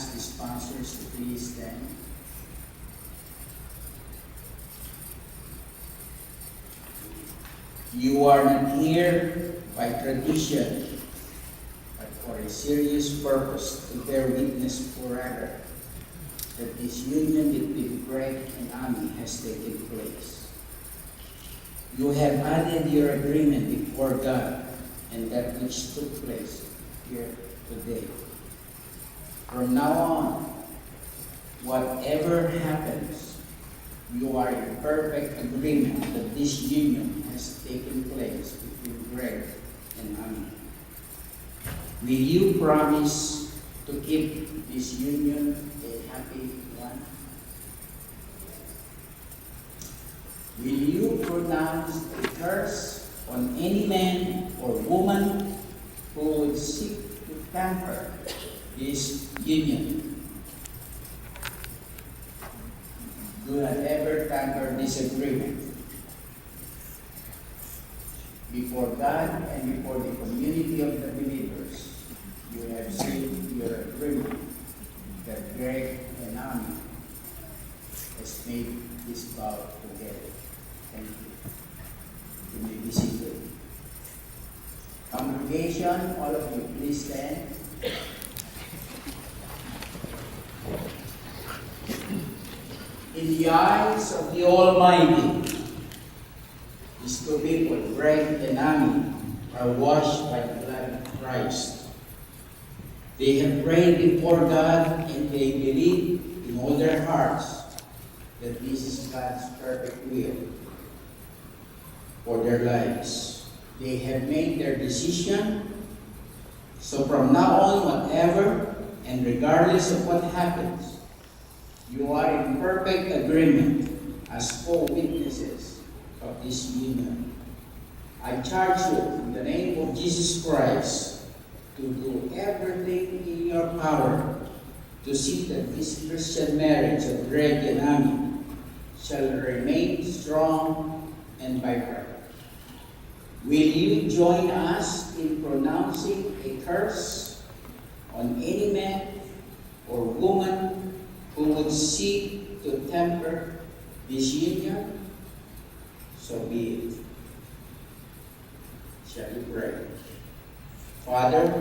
ask the sponsors to please stand. You are not here by tradition, but for a serious purpose to bear witness forever that this union between Greg and Ami has taken place. You have added your agreement before God and that which took place here today. From now on, whatever happens, you are in perfect agreement that this union has taken place between Greg and Ami. Will you promise to keep this union a happy one? Will you pronounce a curse on any man or woman who would seek to tamper this union? Do not ever tamper this agreement. Before God and before the community of the believers, you have sealed your agreement that Greg and Ami has made this vow together. Thank you. You may be seated. Congregation, all of you, please stand. In the eyes of the Almighty, these two people, Greg and Ami, are washed by the blood of Christ. They have prayed before God and they believe in all their hearts that this is God's perfect will for their lives. They have made their decision. So from now on, whatever and regardless of what happens, you are in perfect agreement as co-witnesses of this union. I charge you in the name of Jesus Christ to do everything in your power to see that this Christian marriage of Greg and Ami shall remain strong and vibrant. Will you join us in pronouncing a curse on any man or woman who would seek to temper this union? So be it. Shall we pray? Father,